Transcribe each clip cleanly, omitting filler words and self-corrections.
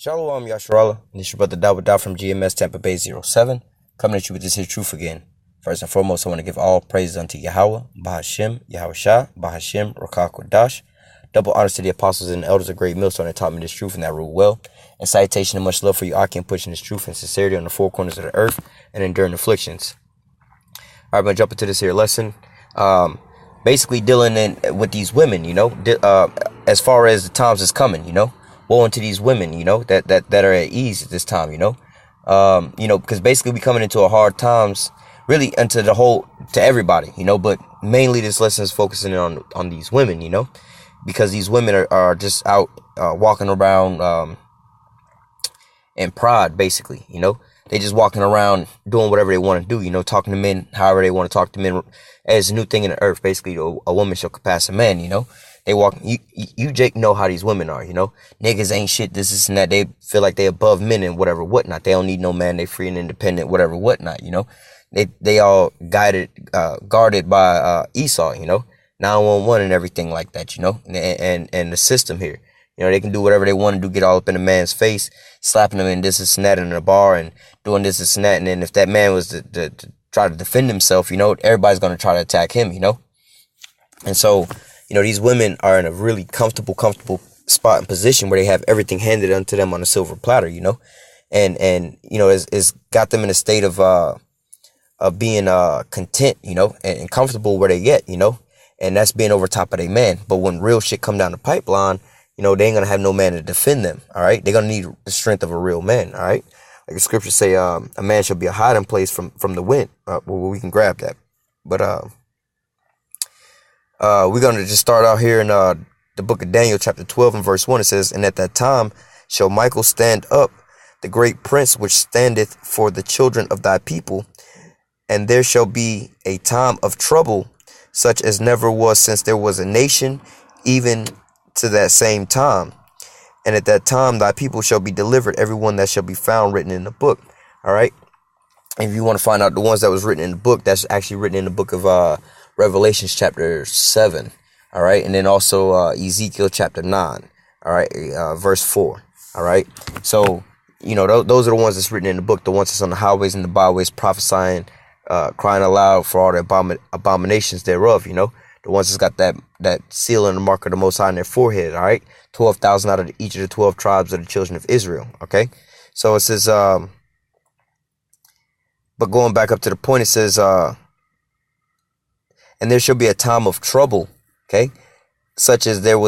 Shalom Yasharallah, and it's your brother Dawud from GMS Tampa Bay #07, coming at you with this here truth again. First and foremost, I want to give all praises unto Yahweh, Bahashem, Yahweh Shah, Bahashem, Rakah Kodash. Double honors to the apostles and the elders of Great Millstone that taught me this truth and that rule well. And citation and much love for you, Akim, pushing this truth and sincerity on the four corners of the earth and enduring afflictions. All right, I'm going to jump into this here lesson. Basically dealing with these women, as far as the times is coming, woe unto these women, that are at ease at this time, because basically we coming into a hard times, really into to everybody, but mainly this lesson is focusing on these women, because these women are just out walking around in pride, basically, they just walking around doing whatever they want to do, talking to men however they want to talk to men as a new thing in the earth. Basically, a woman shall surpass a man, They walk, you Jake know how these women are, Niggas ain't shit, this and that. They feel like they above men and whatever, whatnot. They don't need no man. They free and independent, whatever, whatnot, They all guarded by Esau, 911 and everything like that, and the system here. They can do whatever they want to do, get all up in a man's face, slapping them in this and that in a bar and doing this and that. And then if that man was to try to defend himself, everybody's going to try to attack him, And so, these women are in a really comfortable spot and position where they have everything handed unto them on a silver platter, and it's got them in a state of being content, and comfortable where they get, and that's being over top of their man. But when real shit come down the pipeline, they ain't gonna have no man to defend them. All right, they're gonna need the strength of a real man. All right, like the scriptures say, a man shall be a hiding place from the wind. Well, we can grab that, but we're going to just start out here in the book of Daniel, chapter 12 and verse 1. It says, "And at that time shall Michael stand up, the great prince which standeth for the children of thy people. And there shall be a time of trouble, such as never was since there was a nation, even to that same time. And at that time thy people shall be delivered, every one that shall be found written in the book." All right. If you want to find out the ones that was written in the book, that's actually written in the book of Revelations chapter 7, all right, and then also Ezekiel chapter 9, all right, verse 4, all right. So, those are the ones that's written in the book, the ones that's on the highways and the byways prophesying, crying aloud for all the abominations thereof, the ones that's got that seal and the mark of the Most High on their forehead, all right, 12,000 out of each of the 12 tribes of the children of Israel, okay. So it says, but going back up to the point, it says, "And there shall be a time of trouble," okay, such as never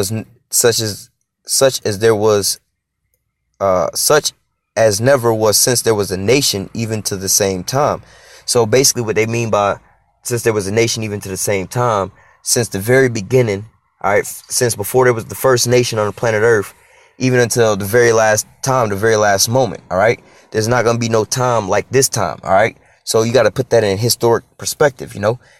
was since there was a nation, even to the same time. So basically what they mean by since there was a nation even to the same time, since the very beginning, all right, since before there was the first nation on the planet Earth, even until the very last time, the very last moment, all right, there's not going to be no time like this time, all right. So you got to put that in historic perspective,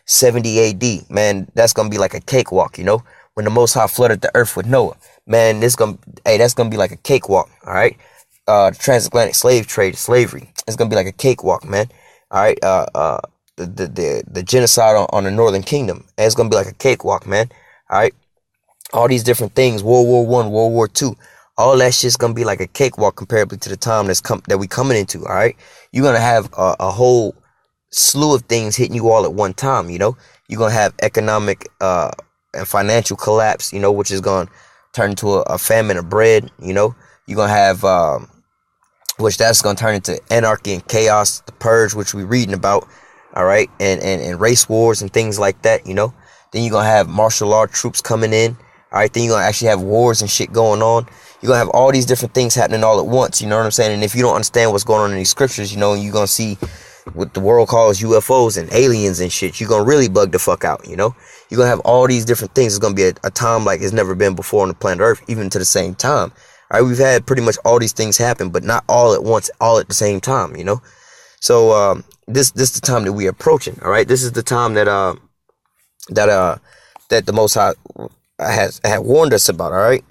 70 AD, man, that's going to be like a cakewalk, when the Most High flooded the earth with Noah, man, that's going to be like a cakewalk, all right. Transatlantic slave trade, slavery, it's going to be like a cakewalk, man, all right. The genocide on the Northern Kingdom, it's going to be like a cakewalk, man, all right. All these different things, World War I, World War II, all that shit's gonna be like a cakewalk comparably to the time that we coming into. All right, you're gonna have a whole slew of things hitting you all at one time. You're gonna have economic and financial collapse. Which is gonna turn into a famine of bread. You're gonna have which that's gonna turn into anarchy and chaos, the purge, which we're reading about. All right, and race wars and things like that. Then you're gonna have martial law troops coming in. All right, then you're gonna actually have wars and shit going on. You're going to have all these different things happening all at once, you know what I'm saying? And if you don't understand what's going on in these scriptures, you're going to see what the world calls UFOs and aliens and shit. You're going to really bug the fuck out, You're going to have all these different things. It's going to be a time like it's never been before on the planet Earth, even to the same time. All right, we've had pretty much all these things happen, but not all at once, all at the same time, So this the time that we're approaching, all right? This is the time that the Most High had warned us about, all right?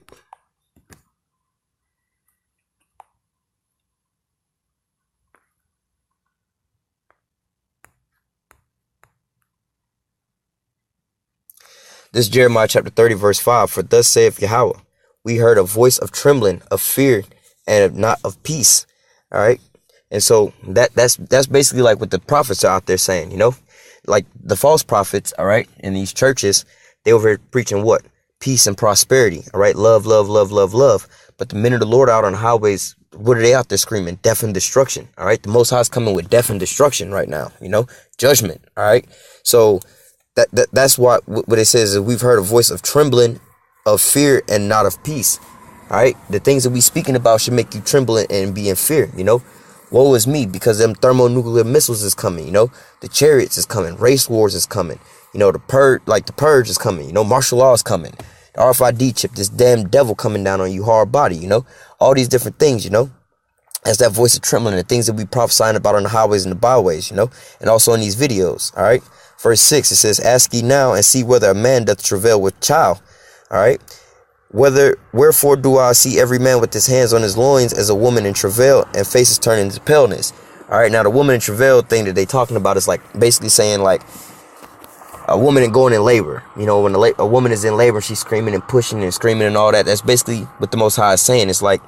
This is Jeremiah chapter 30, verse 5. "For thus saith Yahweh, we heard a voice of trembling, of fear, and not of peace. All right. And so that's basically like what the prophets are out there saying, like the false prophets. All right. In these churches, they over here preaching what? Peace and prosperity. All right. Love, love, love, love, love. But the men of the Lord out on the highways, what are they out there screaming? Death and destruction. All right. The Most High is coming with death and destruction right now, judgment. All right. So that's what it says is we've heard a voice of trembling, of fear, and not of peace. All right. The things that we speaking about should make you tremble and be in fear. Woe is me, because them thermonuclear missiles is coming. The chariots is coming. Race wars is coming. The purge is coming. Martial law is coming. The RFID chip, this damn devil coming down on you, hard body. All these different things. That's that voice of trembling, the things that we prophesying about on the highways and the byways. And also in these videos. All right. Verse 6, it says, "Ask ye now and see whether a man doth travail with child." All right. Wherefore do I see every man with his hands on his loins as a woman in travail, and faces turning into paleness. All right. Now the woman in travail thing that they talking about is like basically saying like a woman going in labor. When a woman is in labor, she's screaming and pushing and screaming and all that. That's basically what the Most High is saying. It's like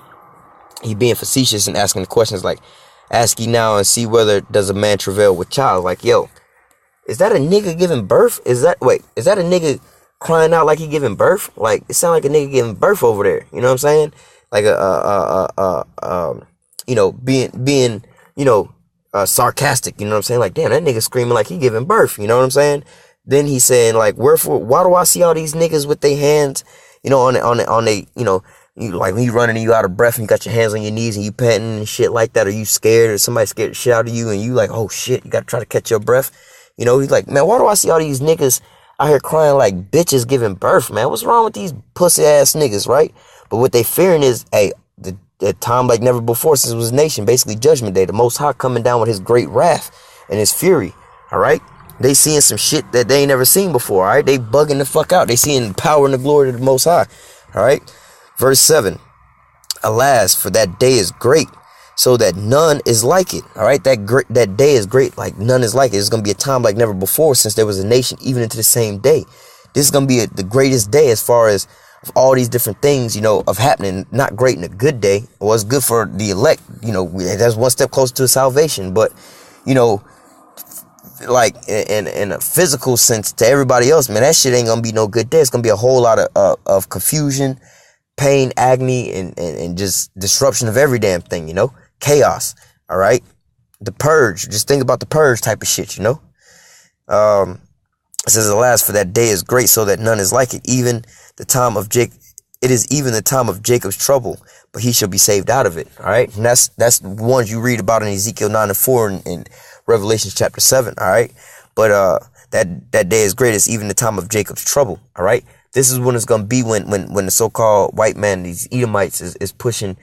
he being facetious and asking the questions like, "Ask ye now and see whether does a man travail with child." Like, yo, is that a nigga giving birth? Is that a nigga crying out like he giving birth? Like, it sound like a nigga giving birth over there. You know what I'm saying? Like being sarcastic. You know what I'm saying? Like, damn, that nigga screaming like he giving birth. You know what I'm saying? Then he's saying like, wherefore, why do I see all these niggas with their hands, on they, like when you running and you out of breath and you got your hands on your knees and you panting and shit like that, or you scared or somebody scared the shit out of you and you like, oh shit, you got to try to catch your breath. He's like, man, why do I see all these niggas out here crying like bitches giving birth, man? What's wrong with these pussy ass niggas, right? But what they fearing is, the time like never before since it was nation, basically judgment day, the Most High coming down with his great wrath and his fury, all right? They seeing some shit that they ain't never seen before, all right? They bugging the fuck out. They seeing the power and the glory of the Most High, all right? Verse 7, "Alas, for that day is great, so that none is like it." All right, that day is great, like none is like it. It's gonna be a time like never before since there was a nation, even into the same day. This is gonna be the greatest day as far as of all these different things, of happening. Not great in a good day. Well, it's good for the elect. That's one step closer to salvation. But like in a physical sense to everybody else, man, that shit ain't gonna be no good day. It's gonna be a whole lot of confusion, pain, agony, and just disruption of every damn thing, chaos. All right. The purge. Just think about the purge type of shit, It says, "Alas, for that day is great, so that none is like it. Even the time of Jacob, it is even the time of Jacob's trouble, but he shall be saved out of it." All right. And that's the ones you read about in Ezekiel 9:4 and Revelation chapter 7. All right. But that day is great. It's even the time of Jacob's trouble. All right. This is when it's gonna be when the so-called white man, these Edomites, is pushing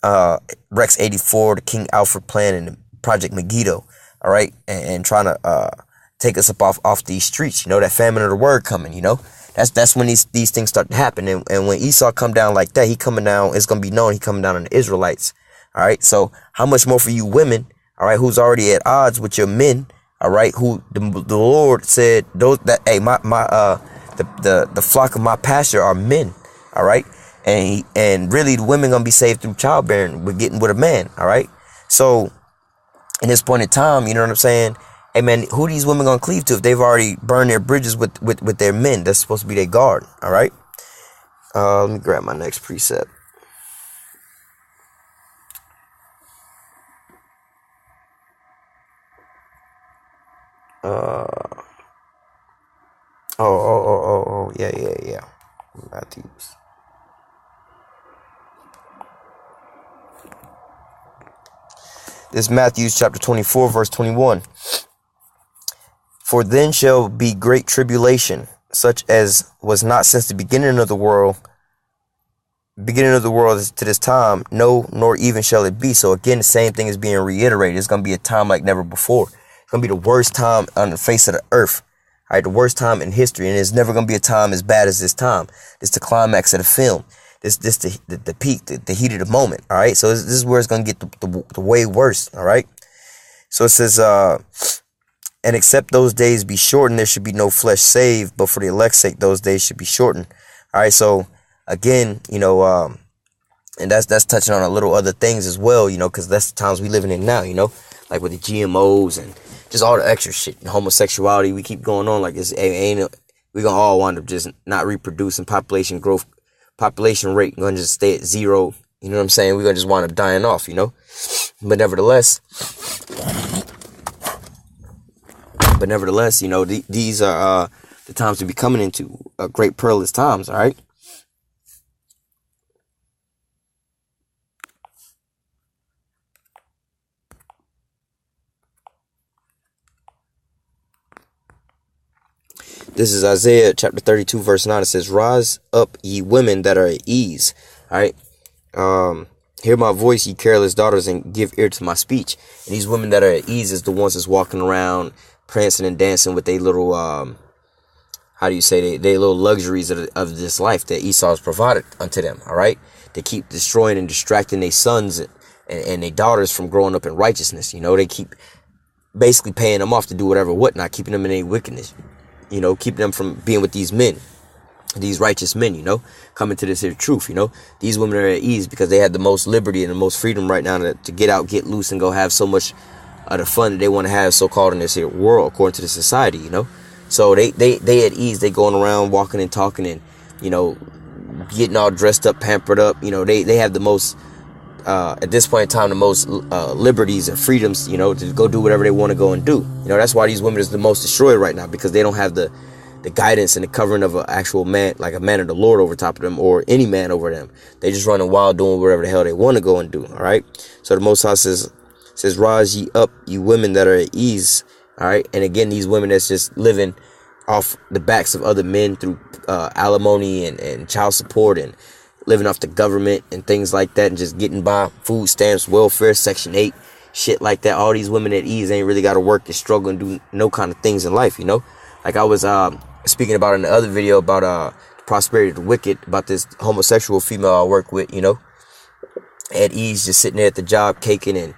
Rex 84, the King Alfred plan, and Project Megiddo, all right, and trying to take us up off these streets. That famine of the word coming. That's when these things start to happen. And when Esau come down like that, he coming down. It's gonna be known he coming down on the Israelites. All right. So how much more for you women? All right, who's already at odds with your men? All right, who the Lord said those that the flock of my pasture are men. All right. And really the women gonna be saved through childbearing with getting with a man. All right. So in this point in time, you know what I'm saying? Hey man, who these women gonna cleave to if they've already burned their bridges with their men? That's supposed to be their guard. All right. Let me grab my next precept. Yeah. Matthews. This is Matthews chapter 24, verse 21. "For then shall be great tribulation, such as was not since the beginning of the world to this time, no, nor even shall it be." So again, the same thing is being reiterated. It's going to be a time like never before. It's going to be the worst time on the face of the earth. All right, the worst time in history. And there's never going to be a time as bad as this time. This is the climax of the film. This the peak, the heat of the moment. All right. So this is where it's going to get the way worse. All right. So it says, "And except those days be shortened, there should be no flesh saved. But for the elect's sake, those days should be shortened." All right. So again, And that's touching on a little other things as well, you know, because that's the times we living in now, you know, like with the GMOs and just all the extra shit, and homosexuality. We keep going on like this. We gonna all wind up just not reproducing. Population rate gonna just stay at zero. You know what I'm saying? We're gonna just wind up dying off, you know. But nevertheless, you know, these are the times to be coming into great perilous times. All right. This is Isaiah chapter 32, verse 9. It says, "Rise up, ye women that are at ease." All right. Hear my voice, ye careless daughters, and give ear to my speech. And these women that are at ease is the ones that's walking around prancing and dancing with their little, how do you say, they little luxuries of this life that Esau has provided unto them. All right. They keep destroying and distracting their sons and their daughters from growing up in righteousness. You know, they keep basically paying them off to do whatnot, keeping them in their wickedness. You know, keeping them from being with these men, these righteous men, you know, coming to this here truth, you know. These women are at ease because they had the most liberty and the most freedom right now to get out, get loose, and go have so much of the fun that they want to have so-called in this here world, according to the society, you know. So they at ease. They going around walking and talking and, you know, getting all dressed up, pampered up. You know, they have the most, at this point in time, the most liberties and freedoms, you know, to go do whatever they want to go and do. You know, that's why these women is the most destroyed right now, because they don't have the guidance and the covering of an actual man, like a man of the Lord over top of them, or any man over them. They just running wild, doing whatever the hell they want to go and do. All right. So the Most High says, "Rise ye up, you women that are at ease." All right. And again, these women that's just living off the backs of other men through alimony and child support and living off the government and things like that, and just getting by, food stamps, welfare, Section 8, shit like that. All these women at ease ain't really got to work and struggle and do no kind of things in life, you know. Like I was speaking about in the other video about the prosperity of the wicked, about this homosexual female I work with, you know, at ease, just sitting there at the job, caking and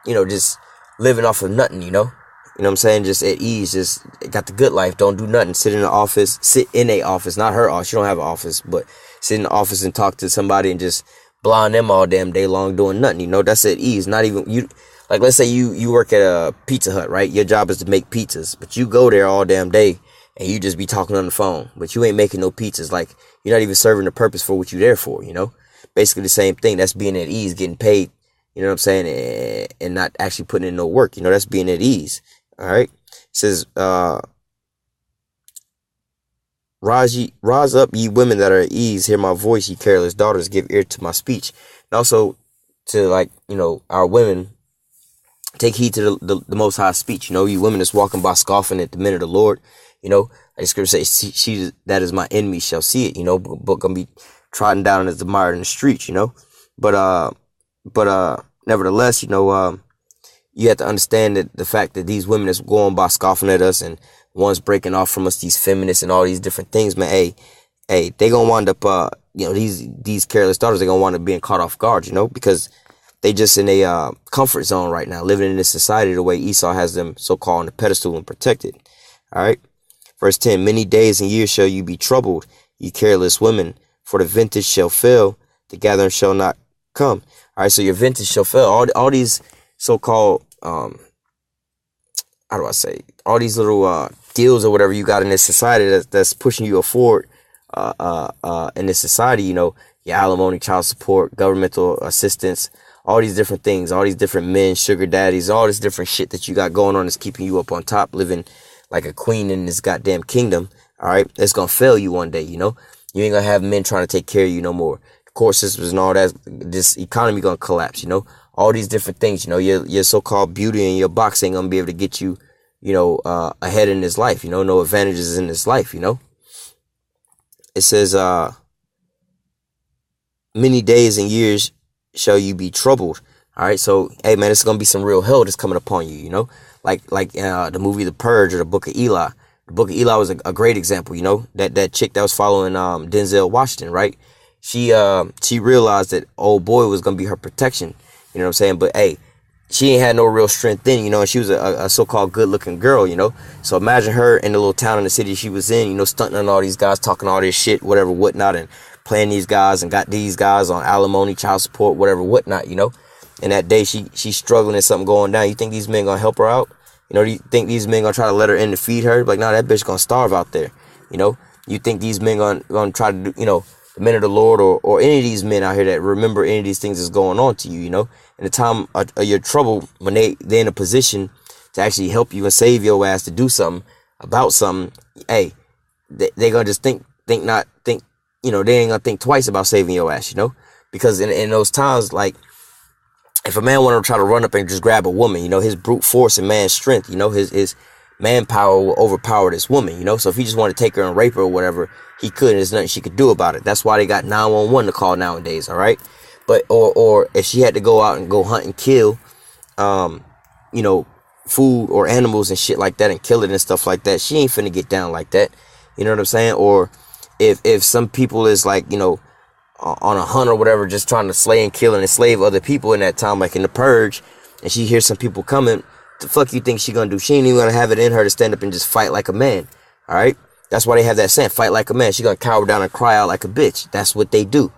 you know, just living off of nothing, you know. You know what I'm saying? Just at ease, just got the good life. Don't do nothing. Sit in a office, not her office. She don't have an office, but sit in the office and talk to somebody and just blind them all damn day long doing nothing. You know, that's at ease. Not even you. Like, let's say you work at a Pizza Hut, right? Your job is to make pizzas, but you go there all damn day and you just be talking on the phone, but you ain't making no pizzas. Like, you're not even serving the purpose for what you're there for, you know? Basically the same thing. That's being at ease, getting paid, you know what I'm saying? And not actually putting in no work. You know, that's being at ease. All right. It says, rise up, ye women that are at ease. Hear my voice, ye careless daughters. Give ear to my speech. And also to, like, you know, our women, take heed to the Most High speech. You know, you women that's walking by scoffing at the men of the Lord. You know, like the scripture says, she that is my enemy shall see it. You know, but gonna be trodden down as the mire in the streets. You know, but nevertheless, you know, you have to understand that the fact that these women is going by scoffing at us, and one's breaking off from us, these feminists and all these different things, man. Hey, they gonna wind up, you know, these careless daughters, they gonna wind up being caught off guard, you know, because they just in a comfort zone right now, living in this society the way Esau has them so-called on the pedestal and protected. All right. Verse 10, many days and years shall you be troubled, ye careless women, for the vintage shall fail, the gathering shall not come. All right. So your vintage shall fail. All these so-called, how do I say, all these little deals or whatever you got in this society that's pushing you forward in this society, you know, your alimony, child support, governmental assistance, all these different things, all these different men, sugar daddies, all this different shit that you got going on is keeping you up on top, living like a queen in this goddamn kingdom. All right. It's going to fail you one day, you know. You ain't going to have men trying to take care of you no more. The court systems and all that, this economy going to collapse, you know. All these different things, you know, your so-called beauty and your box ain't going to be able to get you, you know, ahead in this life, you know, no advantages in this life, you know. It says, many days and years shall you be troubled. All right. So, hey, man, it's going to be some real hell that's coming upon you, you know, like the movie The Purge or the Book of Eli. The Book of Eli was a great example, you know, that chick that was following Denzel Washington. Right. She realized that old boy was going to be her protection. You know what I'm saying? But, hey, she ain't had no real strength then, you know, and she was a so-called good-looking girl, you know. So imagine her in the little town in the city she was in, you know, stunting on all these guys, talking all this shit, whatever, whatnot, and playing these guys and got these guys on alimony, child support, whatever, whatnot, you know. And that day she's struggling and something going down. You think these men gonna help her out? You know, do you think these men gonna try to let her in to feed her? Like, nah, that bitch gonna starve out there. You know, you think these men gonna try to do, you know, the men of the Lord or any of these men out here that remember any of these things that's going on to you, you know, in the time of your trouble, when they're in a position to actually help you and save your ass to do something about something, hey, they gonna just think, you know, they ain't gonna think twice about saving your ass, you know, because in those times, like, if a man wanted to try to run up and just grab a woman, you know, his brute force and man's strength, you know, his manpower will overpower this woman, you know. So if he just wanted to take her and rape her or whatever, he could, and there's nothing she could do about it. That's why they got 911 to call nowadays, all right? But, or if she had to go out and go hunt and kill, you know, food or animals and shit like that and kill it and stuff like that, she ain't finna get down like that. You know what I'm saying? Or if some people is like, you know, on a hunt or whatever, just trying to slay and kill and enslave other people in that time, like in the Purge, and she hears some people coming, the fuck you think she gonna do? She ain't even gonna have it in her to stand up and just fight like a man. All right, that's why they have that saying, fight like a man. She gonna cower down and cry out like a bitch. That's what they do.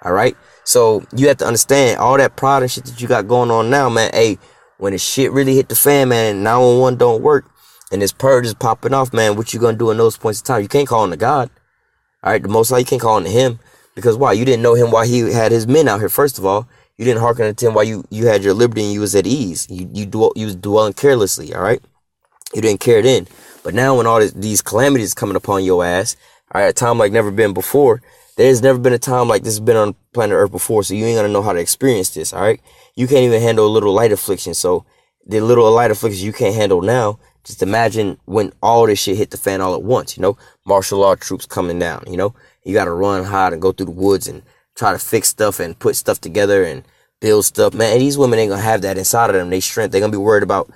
All right, so you have to understand all that pride and shit that you got going on now, man. Hey, when the shit really hit the fan, man, and 911 don't work and this purge is popping off, man, what you gonna do in those points of time? You can't call on to God. All right, the Most High, you can't call on to him. Because why? You didn't know him while he had his men out here, first of all. You didn't hearken to him while you had your liberty and you was at ease. You was dwelling carelessly, all right? You didn't care then. But now when all these calamities coming upon your ass, all right, a time like never been before, there's never been a time like this has been on planet Earth before, so you ain't gonna know how to experience this, all right? You can't even handle a little light affliction, so the little light afflictions you can't handle now, just imagine when all this shit hit the fan all at once, you know? Martial law troops coming down, you know? You got to run, hide, and go through the woods and try to fix stuff and put stuff together and build stuff. Man, these women ain't going to have that inside of them. They strength. They're going to be worried about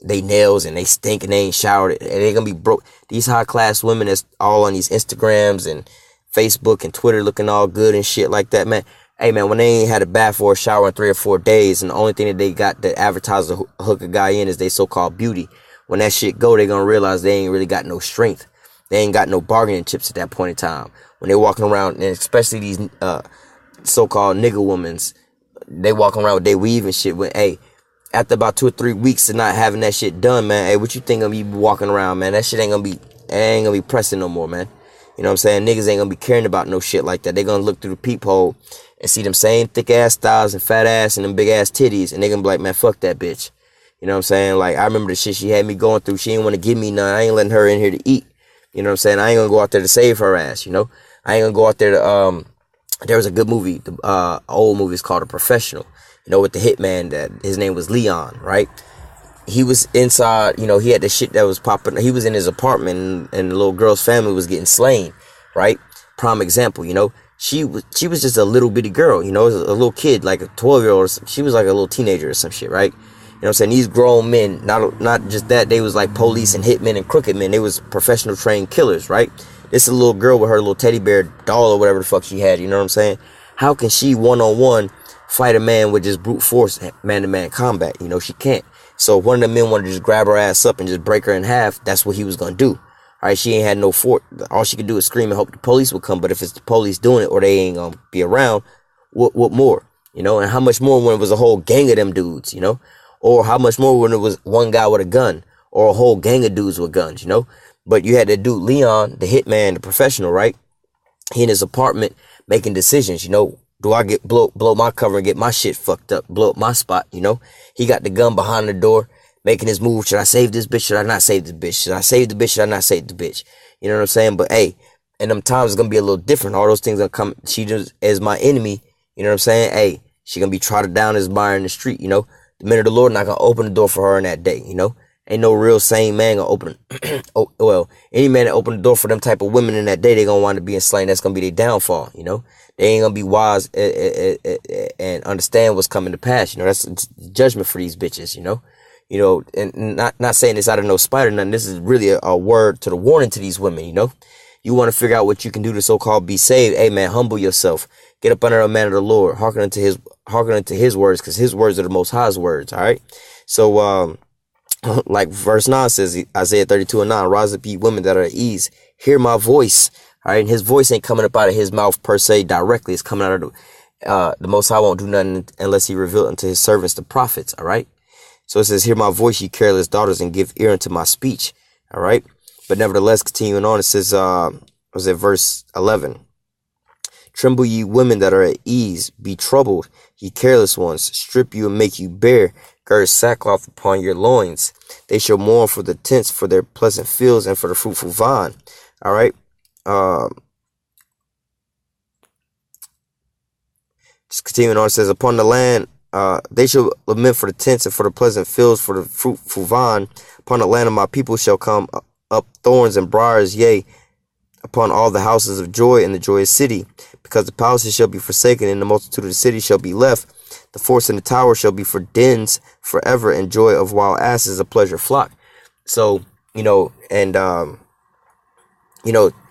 they nails and they stink and they ain't showered. And they're going to be broke. These high-class women that's all on these Instagrams and Facebook and Twitter looking all good and shit like that, man. Hey, man, when they ain't had a bath or a shower in 3 or 4 days and the only thing that they got to advertise to hook a guy in is they so-called beauty. When that shit go, they're going to realize they ain't really got no strength. They ain't got no bargaining chips at that point in time. When they walking around, and especially these so-called nigga womans, they walking around with they weave and shit. When, hey, after about 2 or 3 weeks of not having that shit done, man, hey, what you think of me walking around, man? That shit ain't gonna be pressing no more, man. You know what I'm saying? Niggas ain't gonna be caring about no shit like that. They gonna look through the peephole and see them same thick ass thighs and fat ass and them big ass titties, and they gonna be like, man, fuck that bitch. You know what I'm saying? Like, I remember the shit she had me going through. She ain't want to give me none. I ain't letting her in here to eat. You know what I'm saying? I ain't gonna go out there to save her ass, you know? I ain't gonna go out there to, there was a good movie, the old movie is called The Professional, you know, with the hitman that his name was Leon, right? He was inside, you know, he had the shit that was popping. He was in his apartment and the little girl's family was getting slain, right? Prime example, you know, she was just a little bitty girl, you know, a little kid, like a 12-year-old or something. She was like a little teenager or some shit, right? You know what I'm saying? These grown men, not just that, they was like police and hitmen and crooked men. They was professional trained killers, right? This is a little girl with her little teddy bear doll or whatever the fuck she had, you know what I'm saying? How can she one-on-one fight a man with just brute force, man-to-man combat? You know, she can't. So if one of the men wanted to just grab her ass up and just break her in half, that's what he was going to do. All right, she ain't had no fort. All she could do is scream and hope the police would come. But if it's the police doing it or they ain't going to be around, what more? You know, and how much more when it was a whole gang of them dudes, you know? Or how much more when it was one guy with a gun or a whole gang of dudes with guns, you know? But you had that dude, Leon, the hitman, the professional, right? He in his apartment making decisions, you know? Do I blow my cover and get my shit fucked up, blow up my spot, you know? He got the gun behind the door, making his move. Should I save this bitch? Should I not save this bitch? Should I save the bitch? Should I not save the bitch? You know what I'm saying? But hey, in them times, it's going to be a little different. All those things going to come. She just is my enemy. You know what I'm saying? Hey, she going to be trotted down as mire in the street, you know? The men of the Lord not going to open the door for her in that day, you know? Ain't no real sane man going to open. Well, any man that open the door for them type of women in that day, they going to wind up being slain. That's going to be their downfall, you know? They ain't going to be wise and understand what's coming to pass, you know? That's judgment for these bitches, you know? You know, and not saying this out of no spite or nothing. This is really a word to the warning to these women, you know? You want to figure out what you can do to so-called be saved. Hey, man, humble yourself. Get up under a man of the Lord. Hearken unto his words, because his words are the Most High's words, all right? So, like verse 9 says, Isaiah 32:9, rise up ye women that are at ease. Hear my voice. All right, and his voice ain't coming up out of his mouth per se directly. It's coming out of the Most High won't do nothing unless he reveal it unto his servants, the prophets. All right. So it says, hear my voice, ye careless daughters, and give ear unto my speech. All right. But nevertheless, continuing on, it says, was it verse 11? Tremble ye women that are at ease, be troubled, ye careless ones, strip you and make you bare, gird sackcloth upon your loins. They shall mourn for the tents, for their pleasant fields, and for the fruitful vine. All right. Just continuing on, it says, upon the land, they shall lament for the tents and for the pleasant fields, for the fruitful vine. Upon the land of my people shall come up thorns and briars, yea, upon all the houses of joy in the joyous city, because the palaces shall be forsaken, and the multitude of the cities shall be left. The forts and the tower shall be for dens forever, and joy of wild asses a pleasure flock. So, and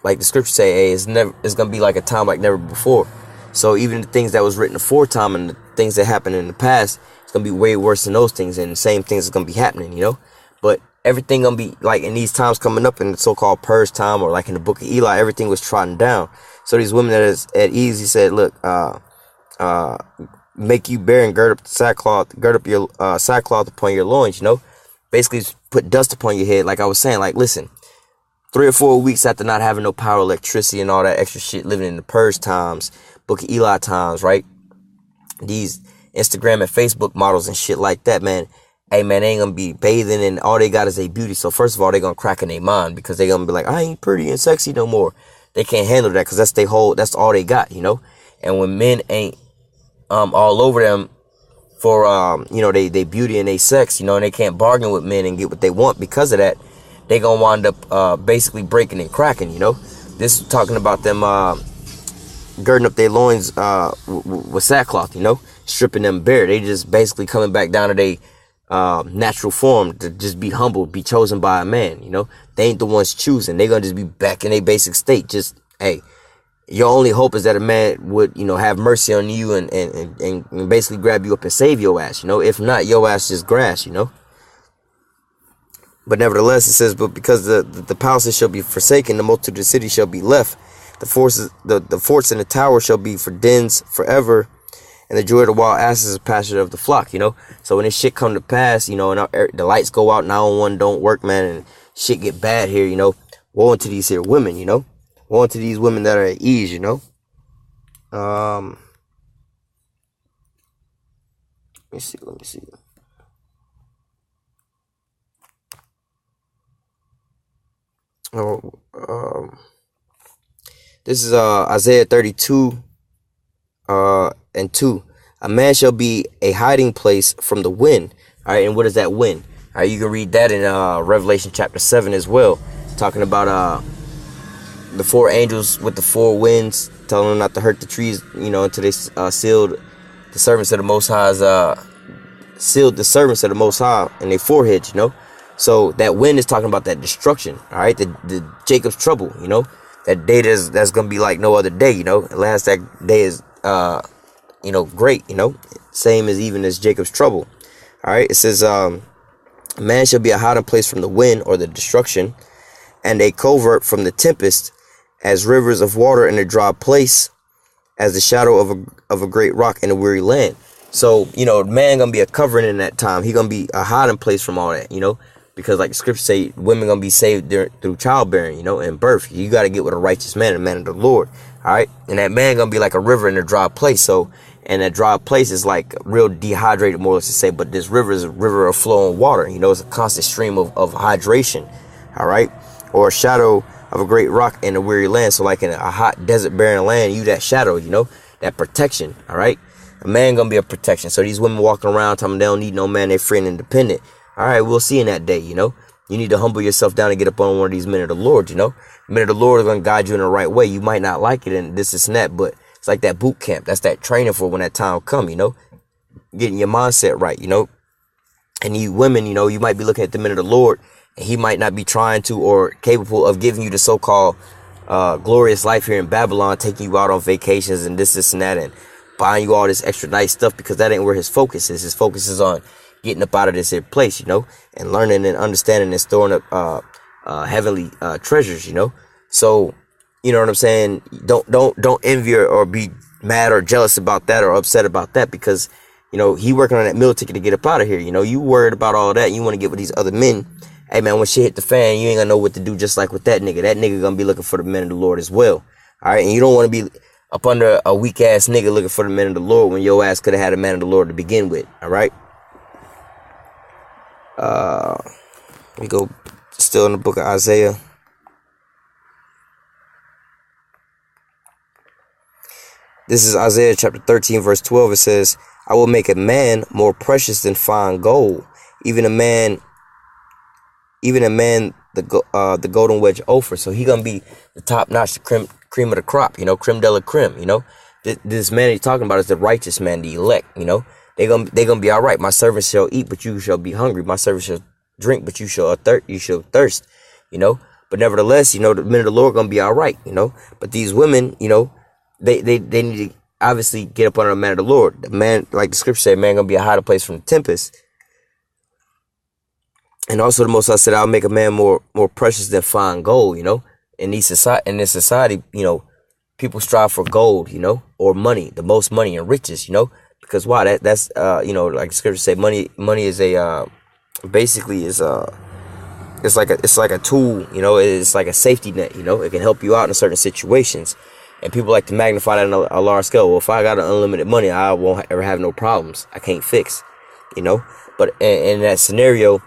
like the scriptures say, hey, it's gonna be like a time like never before. So even the things that was written aforetime and the things that happened in the past, it's gonna be way worse than those things, and the same things is gonna be happening, But everything gonna be like in these times coming up in the so-called purge time, or like in the book of Eli, everything was trodden down. So these women that is at ease, he said, look, make you bare and gird up your sackcloth upon your loins, basically put dust upon your head. Like I was saying, like, listen, 3 or 4 weeks after not having no power, electricity, and all that extra shit, living in the purge times, book of Eli times, right? These Instagram and Facebook models and shit like that, man. Hey, man, they ain't gonna be bathing and all they got is a beauty. So first of all, they gonna crack in their mind, because they gonna be like, I ain't pretty and sexy no more. They can't handle that, because that's all they got, And when men ain't all over them for they beauty and they sex, and they can't bargain with men and get what they want because of that, they gonna wind up basically breaking and cracking, This is talking about them girding up their loins with sackcloth, stripping them bare. They just basically coming back down to their natural form, to just be humbled, be chosen by a man. They ain't the ones choosing. They gonna just be back in their basic state. Just, hey, your only hope is that a man would have mercy on you and basically grab you up and save your ass. If not, your ass just grass. But nevertheless, it says, but because the palaces shall be forsaken, the multitude of the city shall be left. The forts and the tower shall be for dens forever, and the joy of the wild asses is the pasture of the flock. So when this shit come to pass, and the lights go out, 911 don't work, man, and shit get bad here, woe unto these here women, woe unto these women that are at ease, Let me see. This is Isaiah 32 and 2. A man shall be a hiding place from the wind. All right, and what is that wind? All right, you can read that in Revelation chapter 7 as well, talking about the 4 angels with the 4 winds, telling them not to hurt the trees, until they sealed the servants of the Most High's sealed the servants of the Most High in their foreheads, So that wind is talking about that destruction. All right, the Jacob's trouble, that day that's gonna be like no other day, At last that day is great, same as even as Jacob's trouble. All right, it says, man shall be a hiding place from the wind, or the destruction, and a covert from the tempest, as rivers of water in a dry place, as the shadow of a great rock in a weary land. So, man gonna be a covering in that time. He gonna be a hiding place from all that, because like the scripture say, women gonna be saved through childbearing, and birth. You got to get with a righteous man, a man of the Lord. All right, and that man gonna be like a river in a dry place. So, and that dry place is like real dehydrated, more or less to say. But this river is a river of flowing water. It's a constant stream of hydration. All right, or a shadow of a great rock in a weary land. So, like in a hot desert, barren land, you that shadow, that protection. All right, a man gonna be a protection. So these women walking around telling them they don't need no man, they're free and independent. All right, we'll see in that day, You need to humble yourself down and get up on one of these men of the Lord, The men of the Lord are going to guide you in the right way. You might not like it and this and that, but it's like that boot camp. That's that training for when that time come, Getting your mindset right, And you women, you might be looking at the men of the Lord, and he might not be trying to or capable of giving you the so-called glorious life here in Babylon, taking you out on vacations and this and that, and buying you all this extra nice stuff, because that ain't where his focus is. His focus is on getting up out of this here place, and learning and understanding and storing up heavenly treasures, So You know what I'm saying? Don't envy or be mad or jealous about that or upset about that, because he working on that meal ticket to get up out of here. You worried about all that. You want to get with these other men. Hey man, when shit hit the fan, you ain't gonna know what to do. Just like with that nigga gonna be looking for the men of the Lord as well. All right, and you don't want to be up under a weak ass nigga looking for the men of the Lord when your ass could have had a man of the Lord to begin with. All right. We go still in the book of Isaiah. This is Isaiah chapter 13, verse 12. It says, I will make a man more precious than fine gold, even a man the golden wedge Ophir. So he gonna be the top notch, the cream of the crop, creme de la creme. This man he's talking about is the righteous man, the elect. They gonna be all right. My servants shall eat, but you shall be hungry. My servants shall drink, but you shall thirst. But nevertheless, the men of the Lord gonna be all right. But these women, they need to obviously get up under the man of the Lord. The man, like the scripture said, man gonna be a hiding place from the tempest. And also the Most High said, I'll make a man more precious than fine gold. In this society, people strive for gold, or money, the most money and riches, because why? That's like the scripture said, money is basically it's like a tool, it's like a safety net, it can help you out in certain situations. And people like to magnify that on a large scale. Well, if I got unlimited money, I won't ever have no problems. I can't fix, But in that scenario,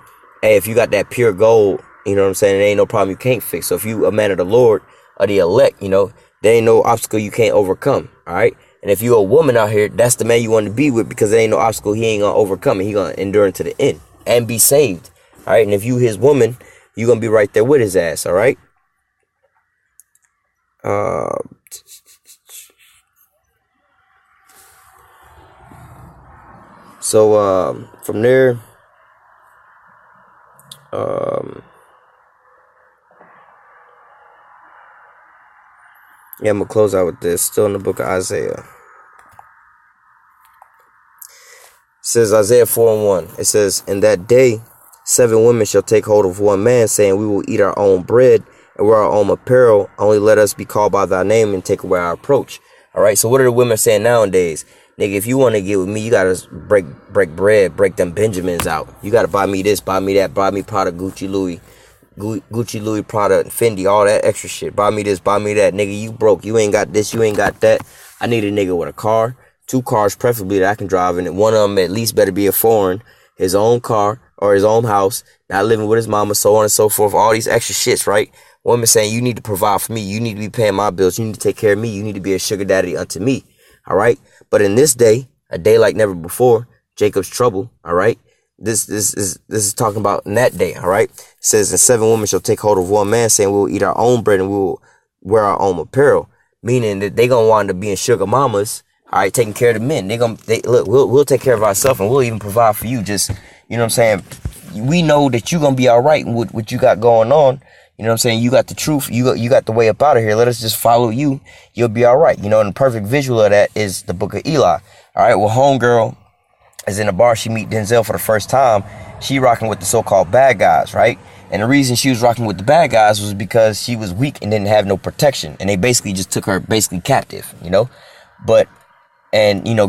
hey, if you got that pure gold, you know what I'm saying, there ain't no problem you can't fix. So if you a man of the Lord or the elect, there ain't no obstacle you can't overcome. All right. And if you a woman out here, that's the man you want to be with, because there ain't no obstacle he ain't gonna overcome, and he gonna endure into the end and be saved. All right. And if you his woman, you gonna be right there with his ass. All right. So from there, yeah, I'm gonna close out with this. Still in the book of Isaiah. It says Isaiah 4:1. It says, in that day, 7 women shall take hold of one man, saying, we will eat our own bread and wear our own apparel. Only let us be called by thy name and take away our approach. All right. So what are the women saying nowadays? Nigga, if you want to get with me, you gotta break bread, break them Benjamins out. You gotta buy me this, buy me that, buy me Prada, Gucci, Louis, Prada, Fendi, all that extra shit. Buy me this, buy me that. Nigga, you broke. You ain't got this, you ain't got that. I need a nigga with a car, 2 cars preferably that I can drive in. And one of them at least better be a foreign, his own car or his own house, not living with his mama, so on and so forth. All these extra shits, right? Women saying, you need to provide for me. You need to be paying my bills. You need to take care of me. You need to be a sugar daddy unto me. All right. But in this day, a day like never before, Jacob's trouble. All right. This is talking about in that day. All right. It says, and 7 women shall take hold of one man, saying, we will eat our own bread and we will wear our own apparel. Meaning that they gonna wind up being sugar mamas. All right, taking care of the men. Look, we'll take care of ourselves, and we'll even provide for you. Just, you know what I'm saying? We know that you gonna be all right with what you got going on. You know what I'm saying? You got the truth. You got the way up out of here. Let us just follow you. You'll be all right. And the perfect visual of that is the book of Eli. All right. Well, homegirl is in a bar. She meet Denzel for the first time. She rocking with the so-called bad guys, right? And the reason she was rocking with the bad guys was because she was weak and didn't have no protection. And they basically just took her captive, and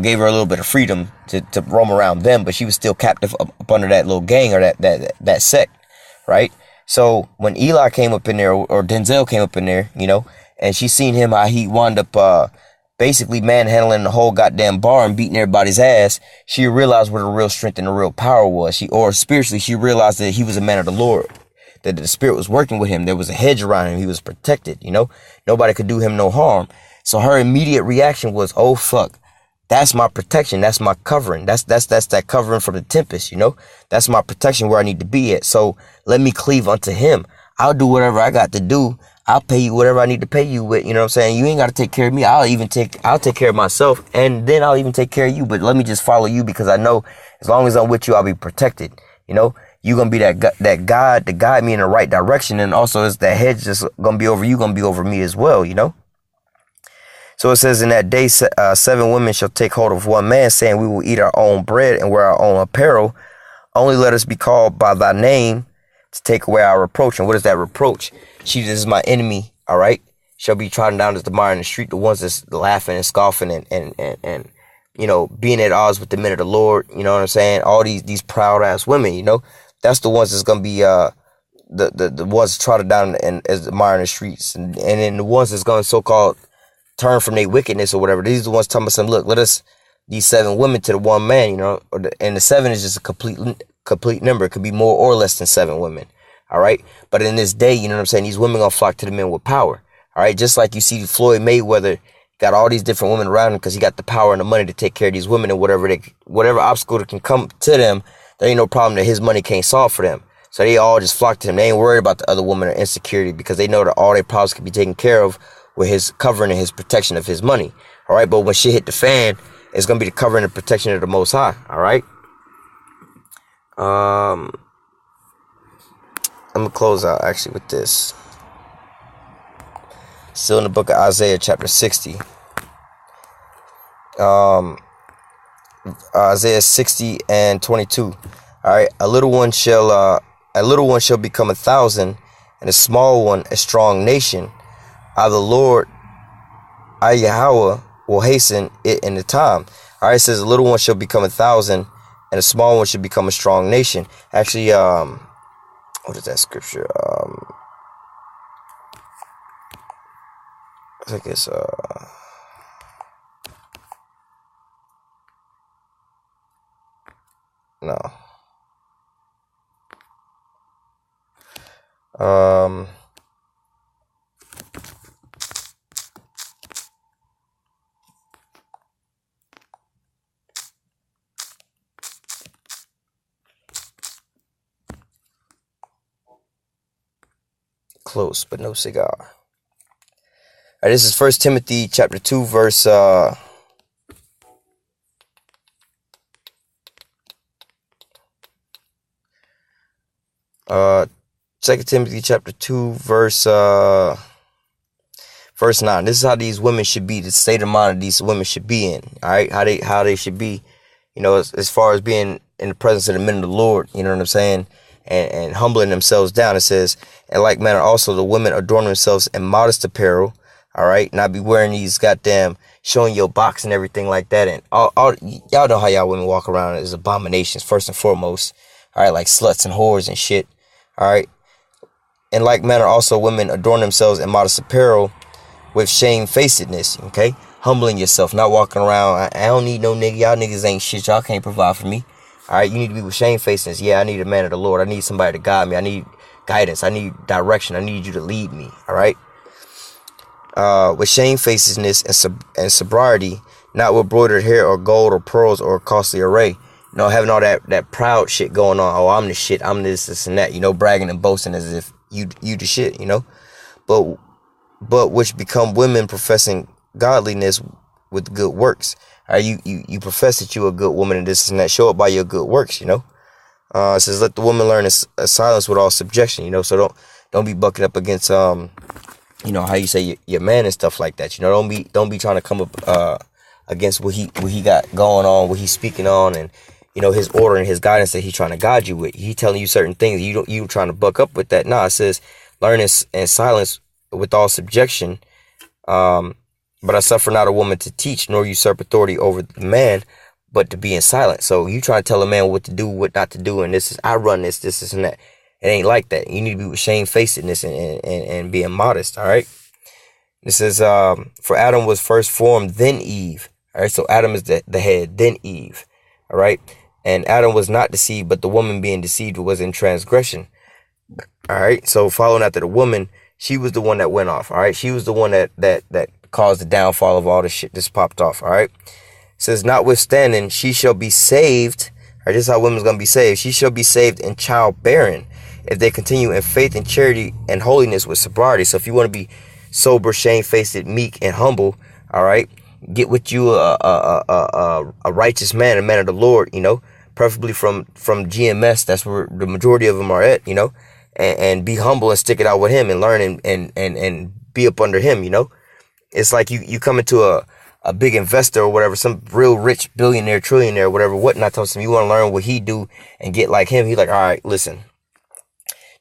gave her a little bit of freedom to roam around them. But she was still captive up under that little gang or that sect, right? So when Eli came up in there, or Denzel came up in there, and she seen him, how he wound up basically manhandling the whole goddamn bar and beating everybody's ass, she realized where the real strength and the real power was. Spiritually, she realized that he was a man of the Lord, that the Spirit was working with him. There was a hedge around him. He was protected, Nobody could do him no harm. So her immediate reaction was, oh, fuck. That's my protection. That's my covering. That's that covering from the tempest, That's my protection where I need to be at. So let me cleave unto him. I'll do whatever I got to do. I'll pay you whatever I need to pay you with. You know what I'm saying? You ain't got to take care of me. I'll take care of myself, and then I'll even take care of you. But let me just follow you, because I know as long as I'm with you, I'll be protected. You're going to be that God to guide me in the right direction. And also is that hedge just going to be over you, going to be over me as well, So it says, in that day, 7 women shall take hold of one man, saying, we will eat our own bread and wear our own apparel. Only let us be called by thy name to take away our reproach. And what is that reproach? This is my enemy, all right? shall be trodden down as the mire in the street. The ones that's laughing and scoffing and being at odds with the men of the Lord. You know what I'm saying? All these proud ass women, that's the ones that's gonna be the ones trodden down and as the mire in the streets, and then the ones that's gonna so-called turn from their wickedness or whatever. These are the ones telling us, look, let us these 7 women to the one man, and the 7 is just a complete number. It could be more or less than 7 women. All right. But in this day, you know what I'm saying? These women gonna flock to the men with power. All right. Just like you see Floyd Mayweather got all these different women around him because he got the power and the money to take care of these women, and whatever obstacle that can come to them, there ain't no problem that his money can't solve for them. So they all just flock to him. They ain't worried about the other woman or insecurity because they know that all their problems can be taken care of with his covering and his protection of his money. All right. But when shit hit the fan, it's going to be the covering and protection of the Most High. All right. I'm going to close out actually with this. Still in the book of Isaiah chapter 60. Isaiah 60 and 22. All right. A little one shall become 1,000, and a small one a strong nation. I, the Lord, I, Yahweh, will hasten it in the time. All right, it says a little one shall become 1,000, and a small one should become a strong nation. Actually, what is that scripture? I think it's no. Close, but no cigar. All right, this is 1 Timothy chapter 2, verse 2 Timothy chapter 2, verse 9. This is how these women should be, the state of mind these women should be in. All right, how they should be, as far as being in the presence of the men of the Lord, you know what I'm saying? And humbling themselves down. It says, in like manner also the women adorn themselves in modest apparel, all right, not be wearing these goddamn showing your box and everything like that. And all y'all know how y'all women walk around as abominations, first and foremost, all right, like sluts and whores and shit, all right. In like manner also women adorn themselves in modest apparel with shamefacedness, okay, humbling yourself, not walking around, I don't need no nigga, y'all niggas ain't shit, y'all can't provide for me. All right, you need to be with shamefacedness. Yeah, I need a man of the Lord. I need somebody to guide me. I need guidance. I need direction. I need you to lead me. All right. With shamefacedness and sobriety, not with broidered hair or gold or pearls or costly array. Having all that proud shit going on. Oh, I'm the shit. I'm this and that. Bragging and boasting as if you the shit. But which become women professing godliness with good works. You profess that you're a good woman and this and that. Show it by your good works, It says, let the woman learn a silence with all subjection, so don't be bucking up against, how you say your man and stuff like that. Don't be trying to come up against what he got going on, what he's speaking on, and, his order and his guidance that he's trying to guide you with. He telling you certain things. You trying to buck up with that. Nah, it says, learn in silence with all subjection, but I suffer not a woman to teach, nor usurp authority over the man, but to be in silence. So you try to tell a man what to do, what not to do, and I run this and that. It ain't like that. You need to be with shamefacedness and being modest, all right? This is, for Adam was first formed, then Eve. All right, so Adam is the head, then Eve, all right? And Adam was not deceived, but the woman being deceived was in transgression. All right, so following after the woman, she was the one that went off, all right? She was the one that caused the downfall of all the shit that's popped off, all right? It says, notwithstanding, she shall be saved. All right, this is how women's going to be saved. She shall be saved in childbearing if they continue in faith and charity and holiness with sobriety. So if you want to be sober, shamefaced, meek, and humble, all right, get with you a righteous man, a man of the Lord, preferably from GMS. That's where the majority of them are at, and be humble and stick it out with him and learn and be up under him, It's like you come into a big investor or whatever, some real rich billionaire, trillionaire, whatever, whatnot, tells him you want to learn what he do and get like him. He's like, all right, listen,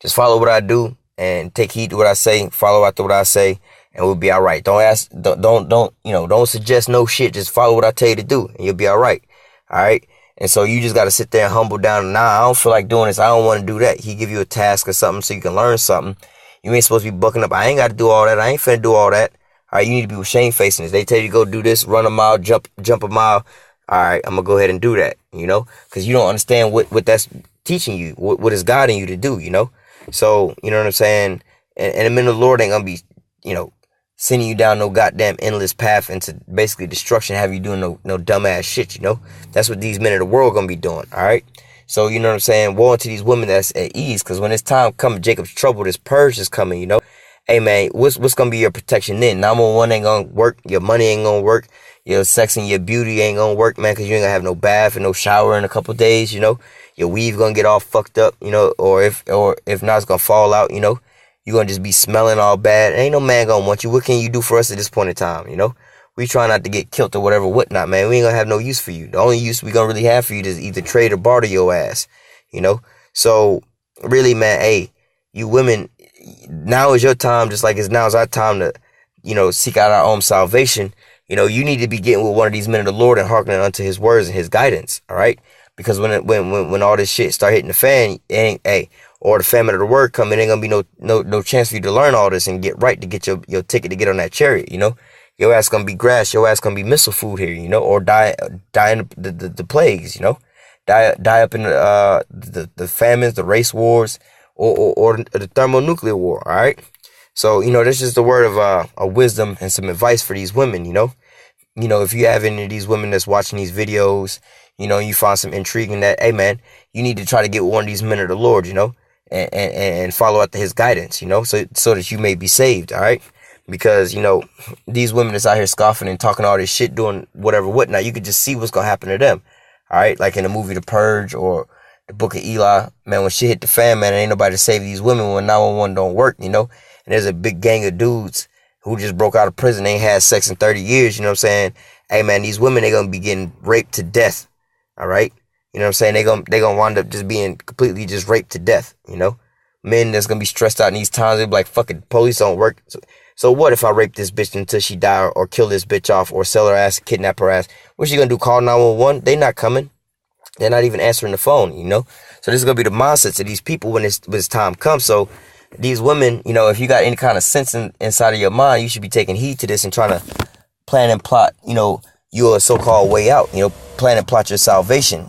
just follow what I do and take heed to what I say, follow after what I say, and we'll be all right. Don't ask, don't suggest no shit. Just follow what I tell you to do, and you'll be all right. All right. And so you just got to sit there and humble down. Nah, I don't feel like doing this. I don't want to do that. He give you a task or something so you can learn something. You ain't supposed to be bucking up. I ain't got to do all that. I ain't finna do all that. All right, you need to be shamefacing this. They tell you to go do this, run a mile, jump a mile. All right, I'm going to go ahead and do that, because you don't understand what that's teaching you, what is guiding you to do, So, you know what I'm saying? And the minute the Lord ain't going to be, sending you down no goddamn endless path into basically destruction, have you doing no dumbass shit, That's what these men of the world going to be doing, all right? So, you know what I'm saying? Woe unto these women that's at ease, because when this time comes, Jacob's trouble, this purge is coming, Hey, man, what's going to be your protection then? 911 ain't going to work. Your money ain't going to work. Your sex and your beauty ain't going to work, man, because you ain't going to have no bath and no shower in a couple days, Your weave going to get all fucked up, or if not, it's going to fall out, You're going to just be smelling all bad. Ain't no man going to want you. What can you do for us at this point in time, We try not to get killed or whatever, whatnot, man. We ain't going to have no use for you. The only use we going to really have for you is either trade or barter your ass, So, really, man, hey, you women, now is your time, just like now is our time to, seek out our own salvation. You need to be getting with one of these men of the Lord and hearkening unto his words and his guidance, all right? Because when all this shit start hitting the fan, or the famine of the word come, it ain't gonna be no chance for you to learn all this and get right to get your ticket to get on that chariot, Your ass gonna be grass, your ass gonna be missile food here, or die in the plagues, die up in the famines, the race wars, or the thermonuclear war, all right? So, this is the word of wisdom and some advice for these women, if you have any of these women that's watching these videos, you find some intrigue in that, hey, man, you need to try to get one of these men of the Lord, and follow after his guidance, so that you may be saved, all right? Because, these women that's out here scoffing and talking all this shit, doing whatnot, you could just see what's going to happen to them, all right? Like in the movie The Purge or the Book of Eli, man, when shit hit the fan, man, ain't nobody to save these women when 911 don't work, And there's a big gang of dudes who just broke out of prison, ain't had sex in 30 years, you know what I'm saying? Hey, man, these women, they going to be getting raped to death, all right? You know what I'm saying? They gonna wind up just being completely just raped to death, Men that's going to be stressed out in these times, they be like, fucking police don't work. So what if I rape this bitch until she die or kill this bitch off or sell her ass, kidnap her ass? What's she going to do, call 911? They not coming. They're not even answering the phone, So this is going to be the mindsets of these people when this time comes. So these women, if you got any kind of sense inside of your mind, you should be taking heed to this and trying to plan and plot, your so-called way out, plan and plot your salvation,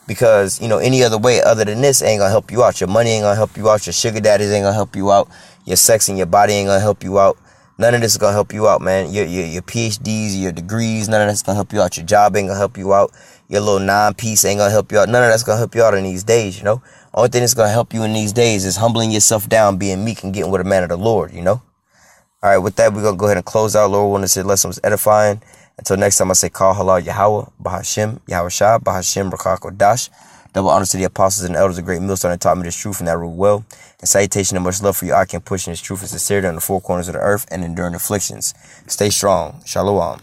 because, any other way other than this ain't gonna help you out. Your money ain't gonna help you out. Your sugar daddies ain't gonna help you out. Your sex and your body ain't gonna help you out. None of this is gonna help you out, man. Your PhDs, your degrees, none of that's gonna help you out. Your job ain't gonna help you out. Your little non-piece ain't gonna help you out. None of that's gonna help you out in these days, Only thing that's gonna help you in these days is humbling yourself down, being meek, and getting with a man of the Lord, All right, with that, we're gonna go ahead and close out. Lord, want to say lesson was edifying. Until next time, I say call halal Yahweh, Bahashim, Yahweh Shah, Bahashim, Rakak Dash. Double honors to the apostles and elders of great millstone that taught me this truth and that rule well. And salutation and much love for you. I can push in this truth and sincerity on the four corners of the earth and enduring afflictions. Stay strong. Shalom.